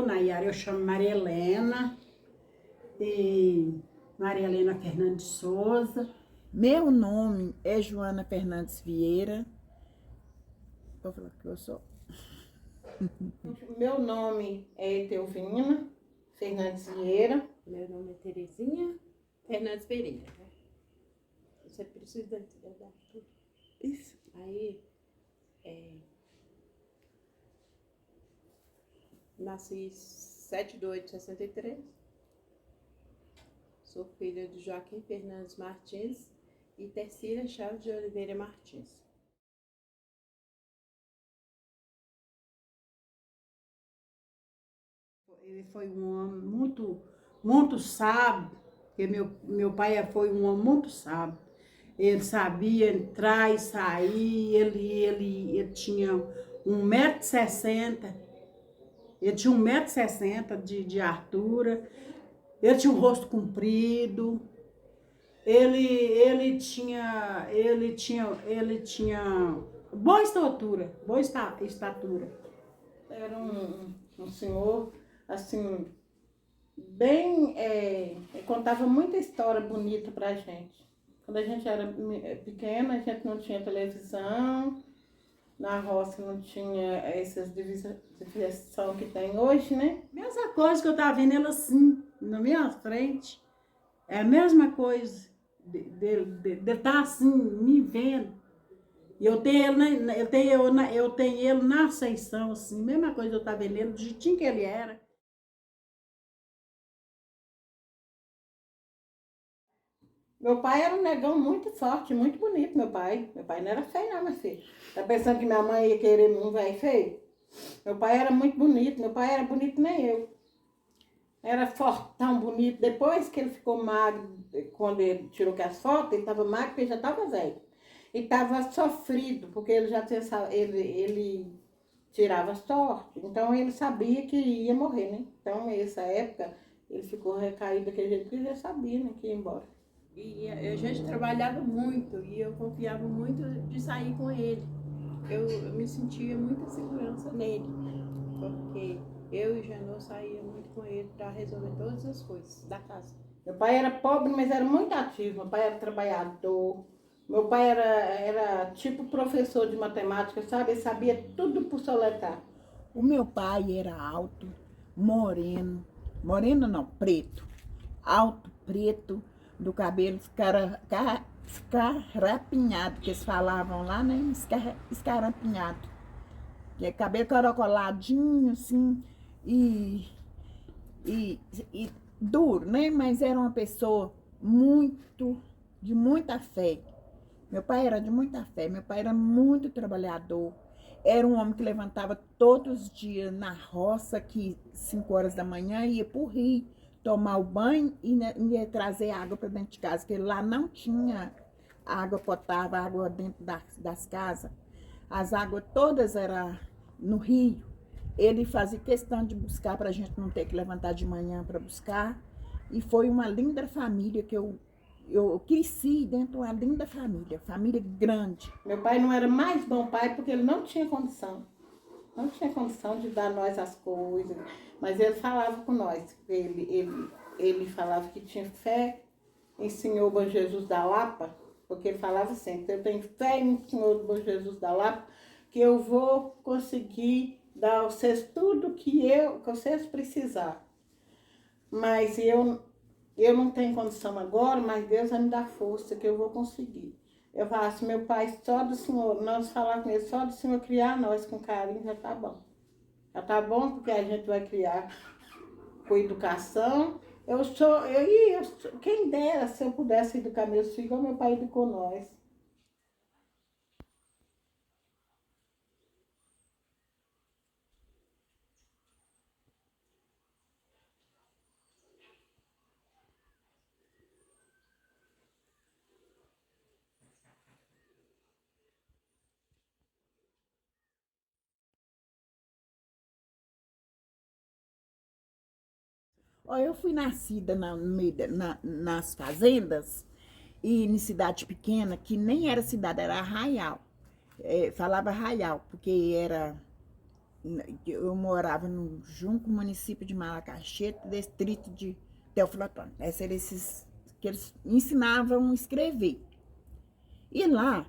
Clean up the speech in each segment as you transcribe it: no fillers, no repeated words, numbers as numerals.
Nayara, eu chamo Maria Helena, e Maria Helena Fernandes Souza. Meu nome é Joana Fernandes Vieira. Vou falar que eu sou. Meu nome é Etelvina Fernandes Vieira. Meu nome é Terezinha Fernandes Pereira. Você precisa dar tudo. Isso. Aí, nasci 7/8/63. Sou filha de Joaquim Fernandes Martins e Tercília Chaves de Oliveira Martins. Ele foi um homem muito sábio, porque meu pai foi um homem muito sábio. Ele sabia entrar e sair, ele tinha 1,60 m, ele tinha 1,60 m de altura, ele tinha um rosto comprido, ele tinha boa estatura, Era um senhor, assim, bem... ele contava muita história bonita pra gente. Quando a gente era pequena, a gente não tinha televisão, na roça não tinha essas divisão que tem hoje, né? Mesma coisa que eu tava vendo ele assim, na minha frente. É a mesma coisa de estar assim, me vendo. E eu tenho ele, eu tenho ele na Ascensão, assim, mesma coisa eu tava vendo ele, do jeitinho que ele era. Meu pai era um negão muito forte, muito bonito, meu pai. Meu pai não era feio não, meu filho. Tá pensando que minha mãe ia querer um velho feio? Meu pai era muito bonito, meu pai era bonito nem eu. Era fortão, bonito. Depois que ele ficou magro, quando ele tirou as fotos, ele estava magro porque ele já estava velho. E estava sofrido, porque ele já tinha, ele tirava sorte. Então ele sabia que ia morrer, né? Então nessa época ele ficou recaído daquele jeito que ele já sabia, né, que ia embora. E a gente trabalhava muito e eu confiava muito de sair com ele. Eu me sentia muita segurança nele, porque eu e Janô saía muito com ele para resolver todas as coisas da casa. Meu pai era pobre, mas era muito ativo. Meu pai era trabalhador. Meu pai era tipo professor de matemática, sabe? Ele sabia tudo por soletrar. O meu pai era alto, moreno, moreno não, preto, alto, preto, do cabelo escarapinhado, que eles falavam lá, né? Escarapinhado. Que é cabelo caracoladinho, assim, e, e duro, né? Mas era uma pessoa de muita fé. Meu pai era de muita fé, meu pai era muito trabalhador. Era um homem que levantava todos os dias na roça, que 5 horas da manhã ia pro rio tomar o banho e ia trazer água para dentro de casa, porque lá não tinha água potável, água dentro das casas. As águas todas eram no rio. Ele fazia questão de buscar para a gente não ter que levantar de manhã para buscar. E foi uma linda família que eu cresci dentro de uma linda família grande. Meu pai não era mais bom pai porque ele não tinha condição. Não tinha condição de dar nós as coisas. Mas ele falava com nós. Ele falava que tinha fé em Senhor Bom Jesus da Lapa, porque ele falava sempre, eu tenho fé em Senhor Bom Jesus da Lapa, que eu vou conseguir dar a vocês tudo que vocês precisar. Mas eu não tenho condição agora, mas Deus vai me dar força que eu vou conseguir. Eu falo assim, meu pai, só do Senhor, nós falar com ele, só do Senhor criar nós com carinho, já tá bom. Já tá bom porque a gente vai criar com educação. Quem dera se eu pudesse educar meus filhos, como meu pai educou nós. Ó, eu fui nascida nas fazendas e em cidade pequena, que nem era cidade, era arraial. Falava arraial, porque era eu morava no Junco, município de Malacaxê, distrito de Teófilo Otoni. Esses eram esses que eles ensinavam a escrever. E lá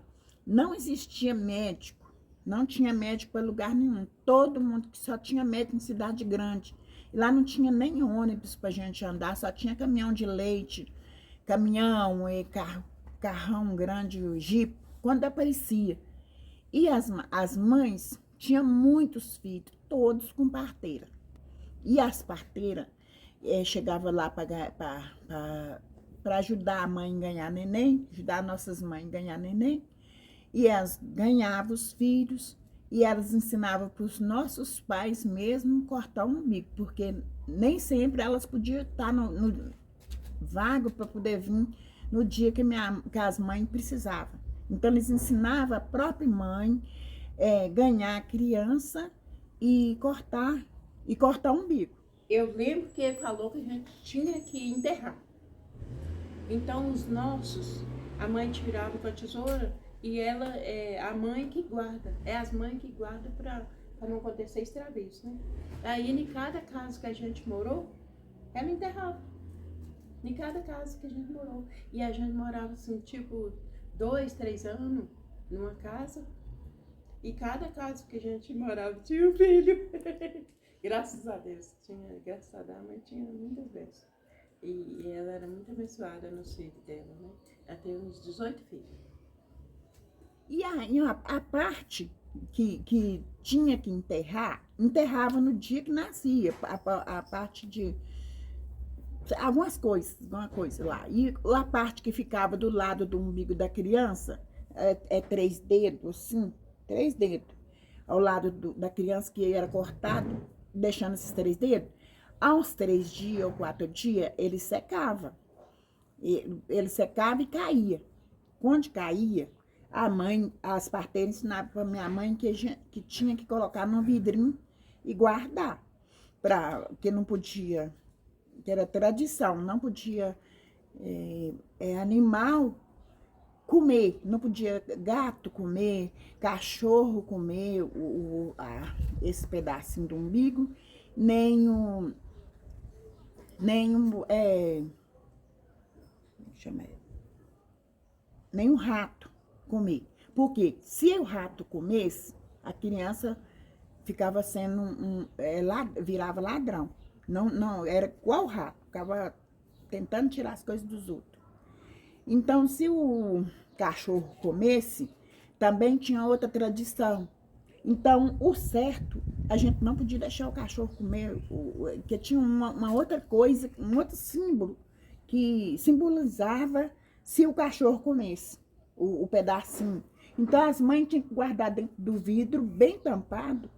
não existia médico, não tinha médico para lugar nenhum. Todo mundo que só tinha médico em cidade grande. E lá não tinha nem ônibus para a gente andar, só tinha caminhão de leite, caminhão e carrão grande, jipe, quando aparecia. E as mães tinham muitos filhos, todos com parteira. E as parteiras chegavam lá para ajudar a mãe a ganhar neném, ajudar nossas mães a ganhar neném. E elas ganhavam os filhos e elas ensinavam para os nossos pais mesmo cortar o umbigo, porque nem sempre elas podiam estar no vago para poder vir no dia que as mães precisavam. Então, eles ensinavam a própria mãe ganhar a criança e cortar o umbigo. Eu lembro que ele falou que a gente tinha que enterrar. Então, os nossos, a mãe tirava com a tesoura e ela é a mãe que guarda. É as mães que guardam para não acontecer extravios, né? Aí, em cada casa que a gente morou, ela enterrava. Em cada casa que a gente morou. E a gente morava assim, tipo, 2, 3 anos numa casa. E cada casa que a gente morava tinha um filho. Graças a Deus. Graças a Deus, a mãe tinha muitas vezes. E ela era muito abençoada no filho dela, né? Ela teve uns 18 filhos. E a parte que tinha que enterrar, enterrava no dia que nascia. A parte de alguma coisa lá. E a parte que ficava do lado do umbigo da criança, 3 dedos, assim, 3 dedos, ao lado da criança que era cortado, deixando esses 3 dedos. Aos 3 dias ou 4 dias, ele secava. Ele secava e caía. Quando caía, as parteiras ensinavam para minha mãe que tinha que colocar num vidrinho e guardar. Que não podia, que era tradição, não podia animal comer, não podia gato comer, cachorro comer esse pedacinho do umbigo, nem um rato comer. Porque se o rato comesse, a criança ficava sendo virava ladrão. Não, era igual o rato, ficava tentando tirar as coisas dos outros. Então, se o cachorro comesse, também tinha outra tradição. Então, o certo, a gente não podia deixar o cachorro comer, porque tinha uma outra coisa, um outro símbolo, que simbolizava se o cachorro comesse o pedacinho. Então, as mães tinham que guardar dentro do vidro, bem tampado.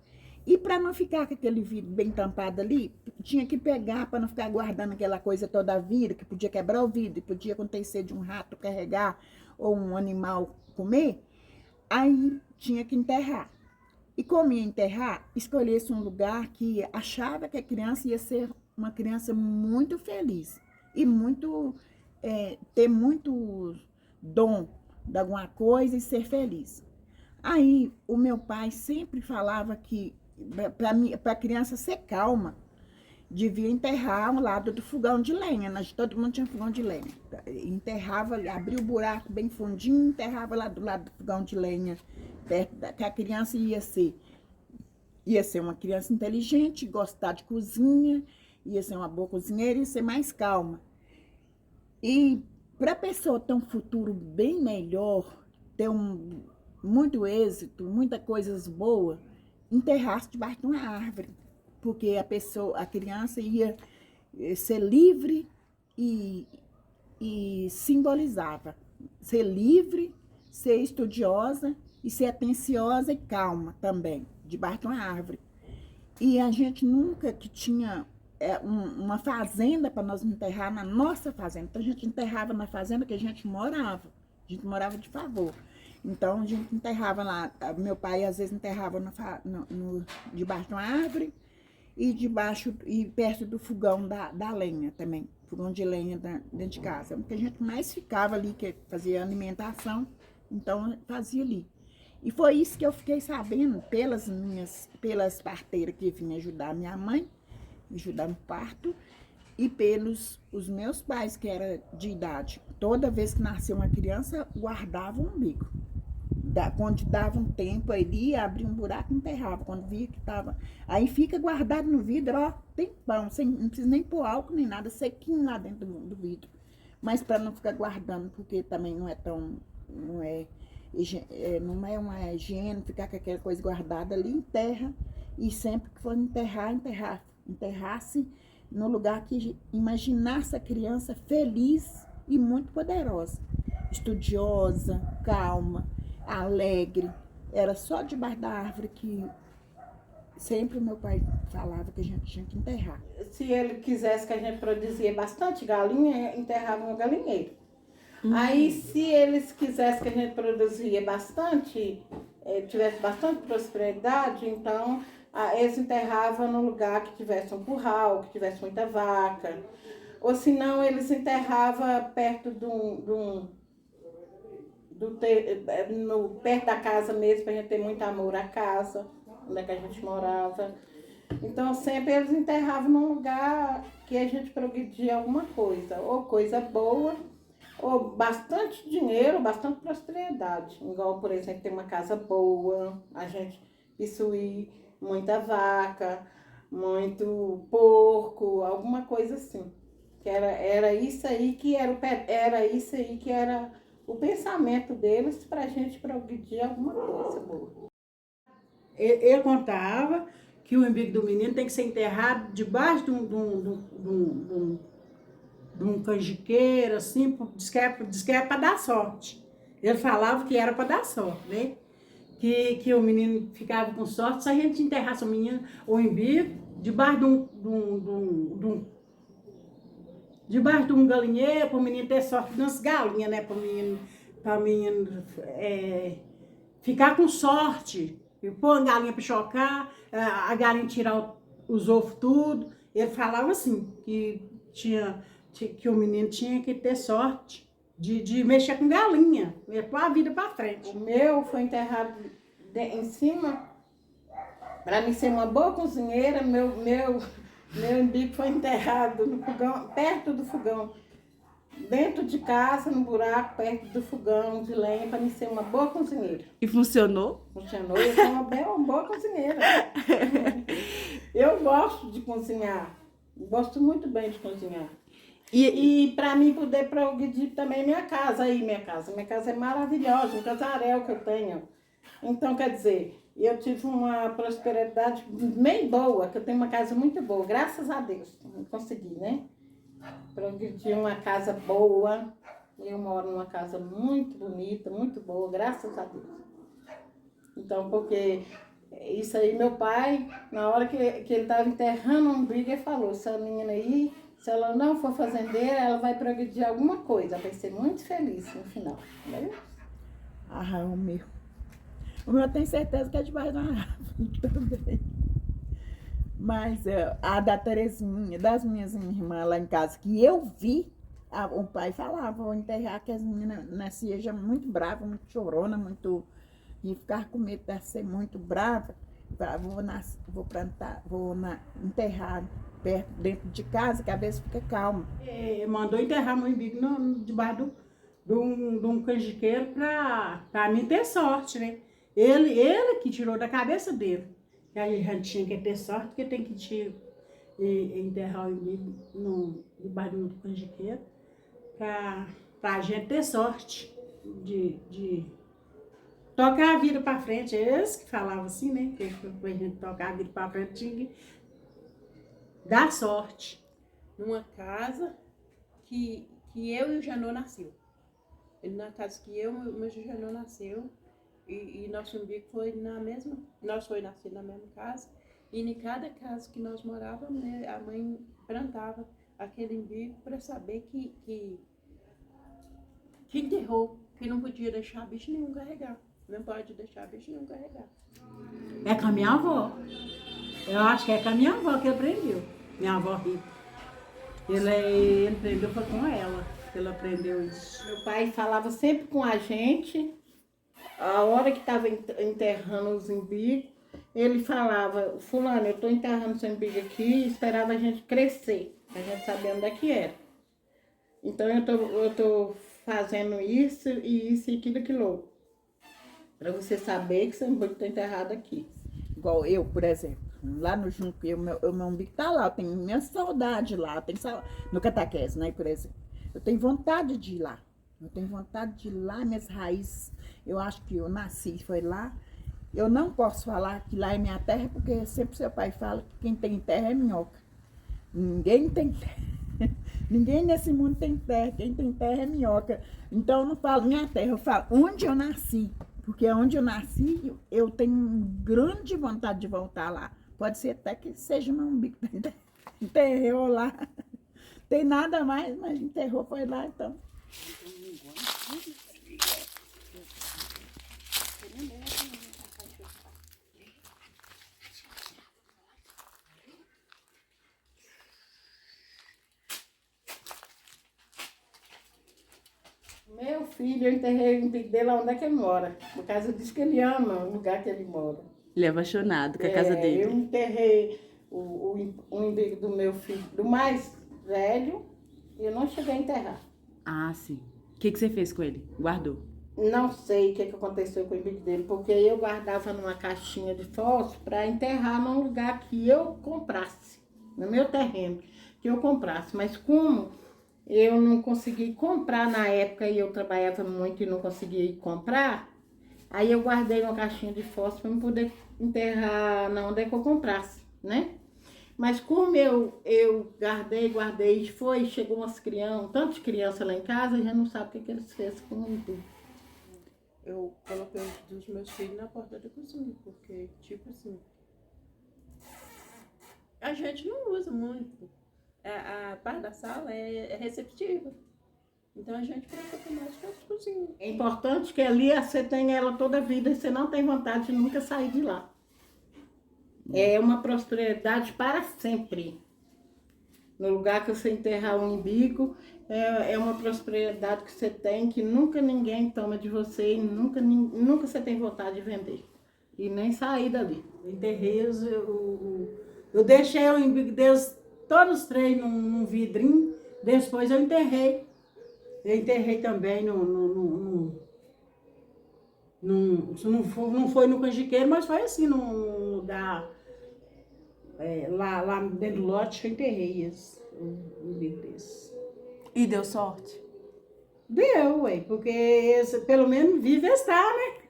E para não ficar com aquele vidro bem tampado ali, tinha que pegar para não ficar guardando aquela coisa toda a vida, que podia quebrar o vidro, podia acontecer de um rato carregar ou um animal comer. Aí tinha que enterrar. E como ia enterrar, escolhesse um lugar que achava que a criança ia ser uma criança muito feliz e ter muito dom de alguma coisa e ser feliz. Aí o meu pai sempre falava que para a criança ser calma, devia enterrar ao lado do fogão de lenha. Todo mundo tinha fogão de lenha. Enterrava, abria o buraco bem fundinho, enterrava lá do lado do fogão de lenha, que a criança ia ser uma criança inteligente, gostar de cozinha, ia ser uma boa cozinheira, ia ser mais calma. E para a pessoa ter um futuro bem melhor, ter muito êxito, muitas coisas boas, enterrar-se debaixo de uma árvore, porque a criança ia ser livre e simbolizava ser livre, ser estudiosa e ser atenciosa e calma também, debaixo de uma árvore. E a gente nunca que tinha uma fazenda para nós enterrar na nossa fazenda. Então a gente enterrava na fazenda que a gente morava de favor. Então, a gente enterrava lá, meu pai às vezes enterrava debaixo de uma árvore e perto do fogão da lenha também, fogão de lenha dentro de casa. Porque a gente mais ficava ali, que fazia alimentação, então fazia ali. E foi isso que eu fiquei sabendo pelas parteiras que vinham ajudar minha mãe, ajudar no parto, e pelos os meus pais, que era de idade. Toda vez que nascia uma criança, guardava o umbigo. Quando dava um tempo, ele ia abrir um buraco e enterrava. Quando via que estava. Aí fica guardado no vidro, ó, tempão, não precisa nem pôr álcool nem nada, sequinho lá dentro do vidro. Mas para não ficar guardando, porque também não é tão. Não é uma higiene, ficar com aquela coisa guardada ali, enterra. E sempre que for enterrasse no lugar que imaginasse a criança feliz e muito poderosa, estudiosa, calma, alegre. Era só debaixo da árvore que sempre o meu pai falava que a gente tinha que enterrar. Se ele quisesse que a gente produzia bastante galinha, enterrava no galinheiro. Aí, se eles quisessem que a gente produzia bastante, tivesse bastante prosperidade, então eles enterravam no lugar que tivesse um curral, que tivesse muita vaca. Ou se não, eles enterravam perto perto da casa mesmo, para a gente ter muito amor à casa, onde é que a gente morava. Então, sempre eles enterravam num lugar que a gente progredia alguma coisa, ou coisa boa, ou bastante dinheiro, bastante prosperidade. Igual, por exemplo, ter uma casa boa, a gente possuir muita vaca, muito porco, alguma coisa assim. Que era isso aí que era o pensamento deles para a gente progredir alguma coisa boa. Ele contava que o umbigo do menino tem que ser enterrado debaixo de um canjiqueiro, assim, diz que é para dar sorte. Ele falava que era para dar sorte, né? Que o menino ficava com sorte se a gente enterrasse o menino, o umbigo, debaixo de um galinheiro, para o menino ter sorte nas galinhas, né? Para o menino ficar com sorte. E pôr a galinha para chocar, a galinha tirar os ovos tudo. Ele falava assim, que o menino tinha que ter sorte de mexer com galinha, pôr a vida para frente. O meu foi enterrado em cima, para mim ser uma boa cozinheira, meu umbigo foi enterrado no fogão, perto do fogão, dentro de casa, no buraco, perto do fogão de lenha, para mim ser uma boa cozinheira. E funcionou? Funcionou, eu sou uma boa cozinheira. Eu gosto de cozinhar, gosto muito bem de cozinhar. E para mim poder progredir também minha casa. Minha casa é maravilhosa, um casarel que eu tenho. Então, quer dizer, eu tive uma prosperidade bem boa, que eu tenho uma casa muito boa, graças a Deus, consegui, né? Progredir uma casa boa, eu moro numa casa muito bonita, muito boa, graças a Deus. Então, porque isso aí, meu pai, na hora que ele estava enterrando o umbigo, ele falou, essa menina aí, se ela não for fazendeira, ela vai progredir alguma coisa, vai ser muito feliz no final, né? O meu. O meu eu tenho certeza que é debaixo da árvore também. Mas a da Terezinha, das minhas irmãs lá em casa, que eu vi, o pai falava, vou enterrar, que as meninas nasciam já muito bravas, muito chorona, e ficar com medo de ser muito brava. Vou enterrar dentro de casa, que a vez fica calma. Mandou enterrar meu umbigo debaixo de um canjiqueiro para mim ter sorte, né? Ele que tirou da cabeça dele. Que a gente tinha que ter sorte, porque tem que enterrar o umbigo debaixo do canjiqueiro para a gente ter sorte de tocar a vida para frente. Eles que falavam assim, né? Que para a gente tocar a vida para frente tinha que dar sorte. Numa casa que eu e o Janô nasceu. Na casa que eu e o Janô nasceu. E nosso umbigo foi nós foi nascido na mesma casa. E em cada casa que nós morávamos, né, a mãe plantava aquele umbigo para saber que enterrou, que não podia deixar bicho nenhum carregar. Não pode deixar bicho nenhum carregar. É com a minha avó. Eu acho que é com a minha avó que ele aprendeu. Minha avó Rita. Ele aprendeu foi com ela que ele aprendeu isso. Meu pai falava sempre com a gente A hora que estava enterrando os umbigos, ele falava, fulano, eu estou enterrando seu umbigo aqui, e esperava a gente crescer, a gente saber onde é que era. Então eu tô fazendo isso e aquilo outro. Para você saber que seu umbigo está enterrado aqui. Igual eu, por exemplo, lá no Junco, o meu umbigo tá lá, eu tenho minha saudade lá, no Cataqués, né, por exemplo. Eu tenho vontade de ir lá. Eu tenho vontade de ir lá, minhas raízes. Eu acho que eu nasci, foi lá. Eu não posso falar que lá é minha terra, porque sempre seu pai fala que quem tem terra é minhoca. Ninguém tem terra. Ninguém nesse mundo tem terra. Quem tem terra é minhoca. Então eu não falo minha terra, eu falo onde eu nasci. Porque onde eu nasci, eu tenho grande vontade de voltar lá. Pode ser até que seja meu umbigo. Enterrou lá. Tem nada mais, mas enterrou, foi lá, então. Meu filho, eu enterrei o umbigo dele onde é que ele mora. No caso, diz que ele ama o lugar que ele mora. Ele é apaixonado com a casa Eu dele. enterrei o umbigo do meu filho, do mais velho, e eu não cheguei a enterrar. Ah, sim. O que você fez com ele? Guardou? Não sei o que aconteceu com o umbigo dele, porque eu guardava numa caixinha de fósforo para enterrar num lugar que eu comprasse, no meu terreno, que eu comprasse. Mas como eu não consegui comprar na época e eu trabalhava muito e não consegui comprar, aí eu guardei uma caixinha de fósforo para poder enterrar na onde é que eu comprasse, né? Mas como eu guardei, chegou umas crianças, tantas crianças lá em casa, já não sabe o que eles fez com o umbigo. Eu coloquei um dos meus filhos na porta da cozinha, porque, tipo assim, a gente não usa muito. A parte da sala é receptiva. Então a gente coloca mais para a cozinha. É importante que ali você tenha ela toda a vida e você não tem vontade de nunca sair de lá. É uma prosperidade para sempre. No lugar que você enterrar o umbigo, é uma prosperidade que você tem, que nunca ninguém toma de você e nunca você tem vontade de vender. E nem sair dali. Enterrei, eu deixei o umbigo deles, todos os três num vidrinho, depois eu enterrei. Eu enterrei também não foi no canjiqueiro, mas foi assim, num lugar, lá dentro do lote, eu enterrei o umbigo deles. E deu sorte? Deu, ué, porque esse, pelo menos vive está, né?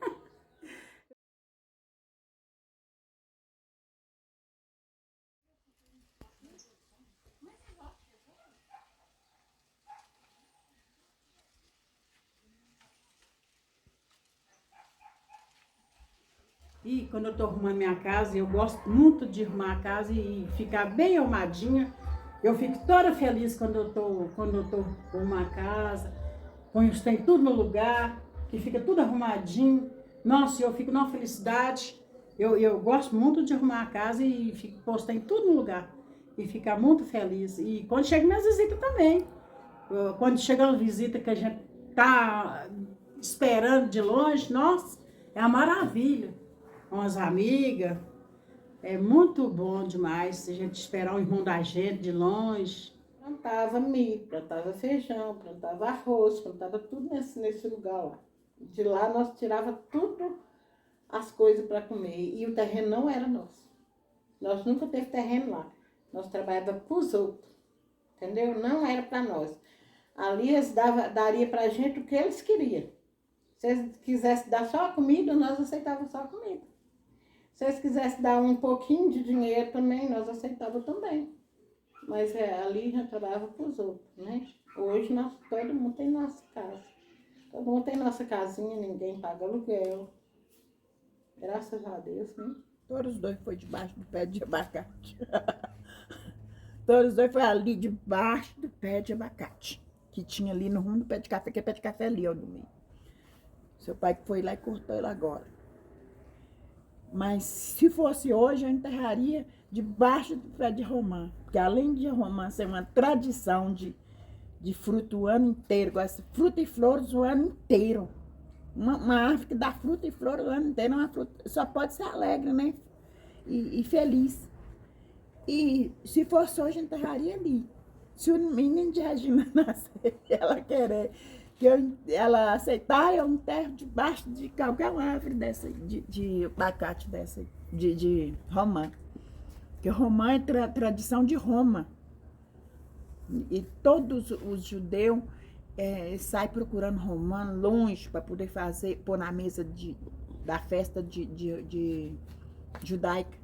E quando eu estou arrumando minha casa, eu gosto muito de arrumar a casa e ficar bem arrumadinha. Eu fico toda feliz quando eu tô arrumando a casa, ponho os trem tudo no lugar, que fica tudo arrumadinho. Nossa, eu fico numa felicidade. Eu gosto muito de arrumar a casa e fico posto em tudo no lugar. E ficar muito feliz. E quando chega minhas visitas também. Quando chega uma visita que a gente tá esperando de longe, nossa, é uma maravilha. Umas amigas, é muito bom demais a gente esperar um irmão da gente de longe. Plantava milho, plantava feijão, plantava arroz, plantava tudo nesse lugar lá. De lá nós tirava tudo as coisas para comer e o terreno não era nosso. Nós nunca teve terreno lá. Nós trabalhávamos para os outros, entendeu? Não era para nós. Ali eles daria para a gente o que eles queriam. Se eles quisessem dar só a comida, nós aceitávamos só a comida. Se eles quisessem dar um pouquinho de dinheiro também, nós aceitávamos também. Mas ali já trabalhava para os outros, né? Hoje todo mundo tem nossa casa. Todo mundo tem nossa casinha, ninguém paga aluguel. Graças a Deus, né? Todos os dois foi debaixo do pé de abacate. Todos os dois foi ali debaixo do pé de abacate. Que tinha ali no rumo do pé de café, que é pé de café ali, ó, no meio. Seu pai que foi lá e cortou ele agora. Mas se fosse hoje, eu enterraria debaixo do pé de romã. Porque além de romã ser uma tradição de fruto o ano inteiro, gosta de fruta e flores o ano inteiro. Uma árvore que dá fruta e flor o ano inteiro, uma fruta, só pode ser alegre, né? E feliz. E se fosse hoje, enterraria ali. Se o menino de Regina nascer e ela querer ela aceitar, eu enterro debaixo de qualquer árvore dessa, de abacate dessa, de romã. Porque romã é tradição de Roma. E todos os judeus saem procurando romã longe para poder pôr na mesa da festa de judaica.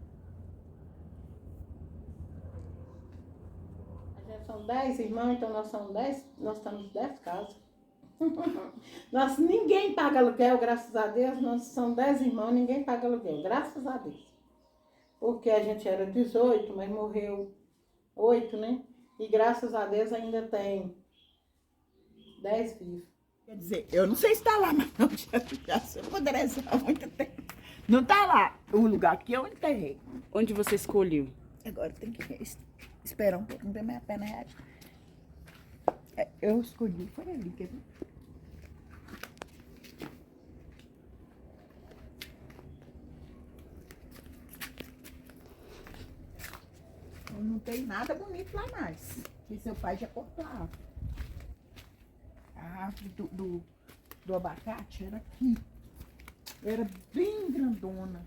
A gente são 10 irmãos, então nós estamos 10 casas. Ninguém paga aluguel, graças a Deus. Nós somos 10 irmãos, ninguém paga aluguel, graças a Deus. Porque a gente era 18, mas morreu 8, né? E graças a Deus ainda tem 10 vivos. Quer dizer, eu não sei se está lá, mas não já sou poderosa há muito tempo. Não está lá o lugar que eu enterrei. Onde você escolheu? Agora tem que esperar um pouco, não tem mais a pena reagir. Eu escolhi, foi ali, quer ver? Não tem nada bonito lá mais. Porque seu pai já cortou a árvore. A árvore do abacate era aqui. Era bem grandona.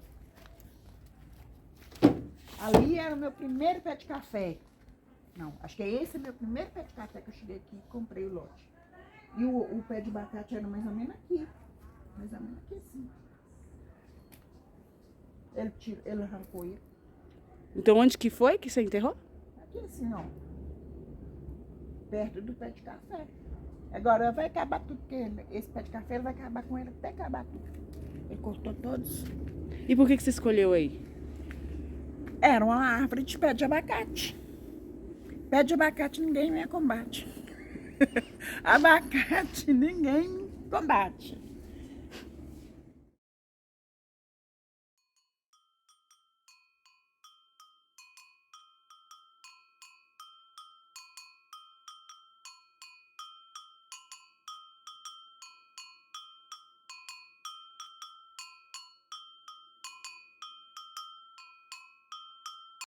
Ali era o meu primeiro pé de café. Não, acho que esse é meu primeiro pé de café que eu cheguei aqui e comprei o lote. E o pé de abacate era mais ou menos aqui. Mais ou menos aqui assim. Ele arrancou ele. Então onde que foi que você enterrou? Aqui assim, ó. Perto do pé de café. Agora vai acabar tudo, porque esse pé de café ele vai acabar com ele até acabar tudo. Ele cortou todos. E por que você escolheu aí? Era uma árvore de pé de abacate. Pé de abacate ninguém me combate. Abacate ninguém combate.